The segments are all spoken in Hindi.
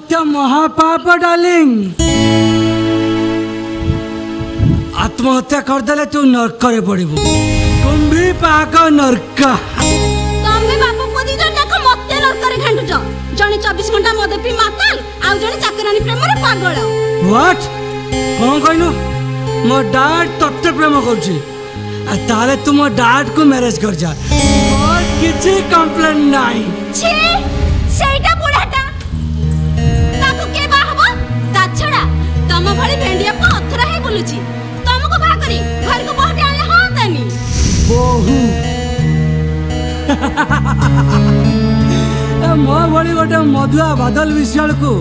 आत्महत्या महापाप डार्लिंग। आत्महत्या करदेले तू नरक रे पड़िबू। कुंभी पाक नरक। तमे बापू पुदी जण जाक मते नरक रे घांडुच। जणे 24 घंटा मद पी माताल आ जणे चाकरानी प्रेम रे पागल। व्हाट कोन कहनु मो डैड तत्ते प्रेम करछि आ ताले तू मो डैड को मैरिज कर जा और किछि कंप्लेंट नाही। छी सेटा बुढ़ाटा ताको के बा हबो ता छडा तम भली भेंडिया को अथरा हे बोलुची तमको बा करी घर को बहटे आले हातानी बोहू मो भली गोटे मधुआ बादल विशाल को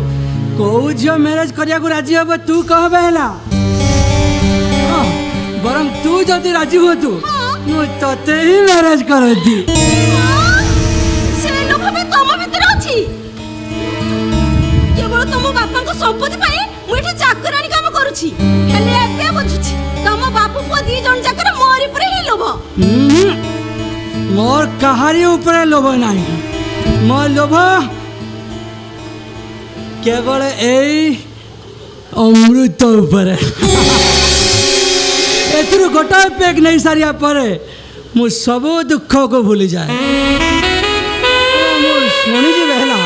को झियो मैरिज करिया को राजी हबो तू कहबे हला बरं तू जदि राजी हो तू मु तते ही मैरिज करती। से लोक भी तम भीतर अछि केवल तम बापा को संपत्ति पाए मु एठी चाकरानी काम करूछि हेले एबे बुझुछि तम बापू को दी जण चाकर मोरी पर ही लोभ। मोर कहारी ऊपर लोभ नहीं मोर लोभ केवल एई अमृत ऊपर। एथुरु गोटा पेक नहीं सारिया परे मु सब दुख को भूली जाए। मु सुनी जी बहला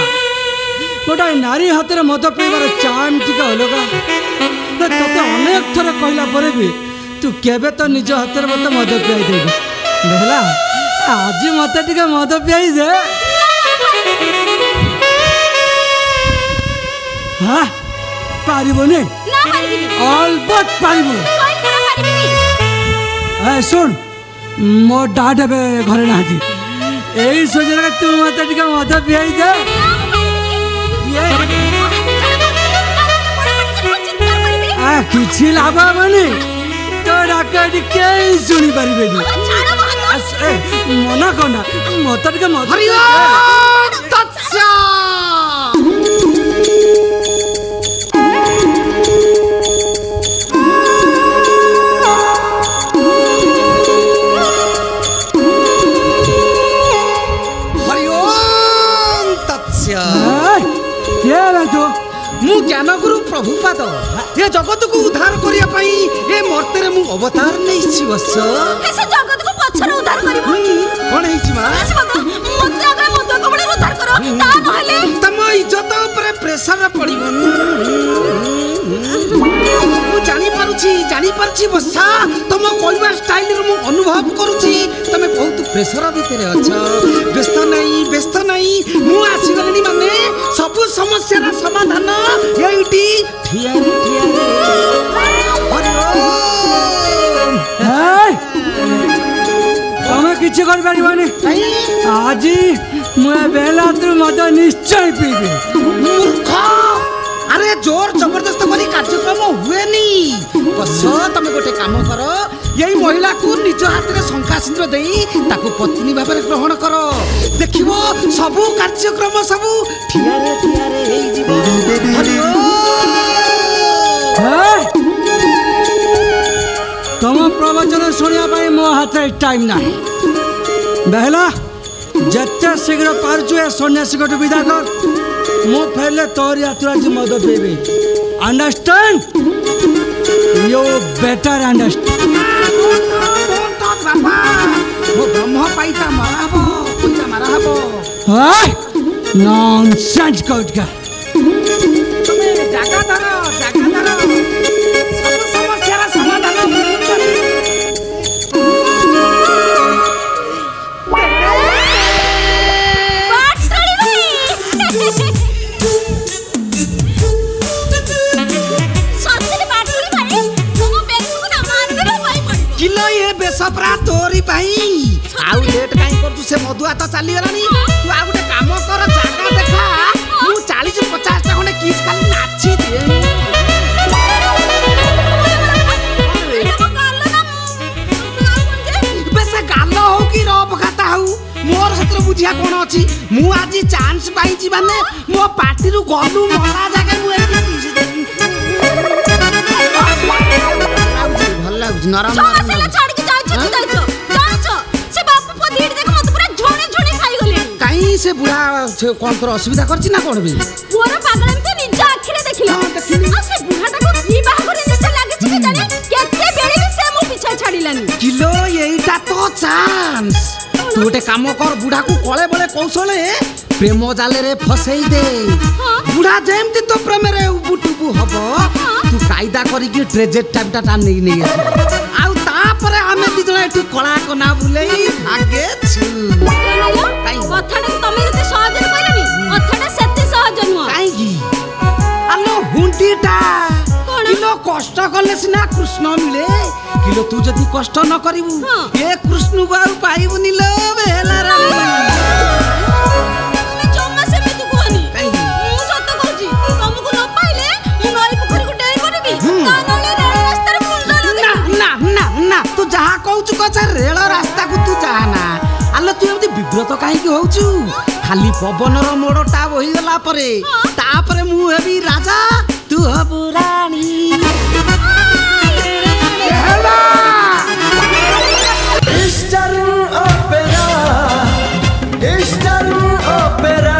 गोटा नारी हाथ में मद पीबार चाम टिका अलग तते अनेक थर कहला परे भी तू केबे तो निज हाथ में मत मद पियाई दे बहला आज मत टिके मद पियाई दे। हाँ पारिबोनी ना पारिबी अलबत पारिबो। सुन मो डाट ए घरे ना यही सोचे तू मत टिके मद पियाई दे। किसी लाभ हेनी तो डाक शुणी पारे मना करना मत टिके मद मु ज्ञानगुरु प्रभुपाद ये जगत को उद्धार करिया पई ए मर्ते मु अवतार नहीं बस कैसे जगत को पछर उद्धार करिबो कोन हेछि मा मत आगे मत को बड़े उद्धार करो ता नहले तम इज्जत ऊपर प्रेशर पड़िबो। मु जानी पारुछि बसा तुम कहवा स्टाइल रे मु अनुभव करूछि तमे बहुत प्रेशर भीतर अछ। व्यस्त नहीं मु आसी गलनी माने सब समस्या रा समाधान एइटी ठिया तमें किसी कर पारिबानी आज मु बेला तू मद निश्चय पीबी। मूर्ख अरे जोर जबरदस्त करी कार्यक्रम हुए नी बस तमे गोटे काम कर यही महिला को निज हाथ में शंखा सिंदूर देई ताको पत्नी भाव में ग्रहण कर देखिबो सबू कार्यक्रम सबू ठियारे हेई जिवो। तुम प्रवचन शुणा मो हाथ टाइम ना बहला जिते शीघ्र पार्चु ए सन्यासी को विदा कर मु फेरले तोर यात्रा जी मद पीबी। Understand you better understand. वो ब्रह्म पाइता मारा हबो नॉनसेंस कोट का तुमे जागा धरो सब समस्या रा समाधान सपरा तोरी पाई आउ लेट काई कर तू से मधुआ तो चली गलानी तू आ गुटे काम कर जागा देखा मु 40-50 टा खने किस खाली नाची दे बेसे गाल हो कि रब खाता हूं मोर सत्र बुझिया कोन अछि मु आज चांस पाई छी माने मो पार्टी रु गलु मरा जाके मु एठी भल लाग नरम से बुढ़ा कौन तोर असुविधा करछि ना कोन भी पूरा पागल हम तो आखिरे देखिलो हाँ, देखिली। आ से बुढ़ाटा को की बाहागर निशा लागे छी जाने केते बेले भी से मो पीछा छाड़िलानी किलो एईटा तो चांस तू गोटे काम कर बुढ़ा को कळे बळे कौशले प्रेम जाले रे फसेई दे बुढ़ा जेमती तो प्रेम रे उबुटुबु हबो तू कायदा करी कि ट्रेजेट टाइपटा टा नहीं आउ तापरे हमें दी जणा एठु कळा कोना बुलेई भागे छु कथाटा तमे जते सहज कहलनी कथाटा सेते सहज नुह काई की आलो हुंटीटा किलो कष्ट कले सिना कृष्ण मिले किलो तू जदी कष्ट न करिवु ए कृष्ण बाऊ पाइबु निलो बेला रे तमे जम्मा से में दुगोनी मु सत्य कहूची तुमको न पाइले मु नई पोखरी को डेई करबी ता नले रेल रास्ता रे मुंडा लगे ना ना ना तू जहा कहूचु कछा रेल रास्ता को तू जा ना आलो तू एमती विब्रत काहे की होउचु खाली पवनर मोड़टा बही गला परे तापरे मु हेबी राजा तू हबु रानी Eastern Opera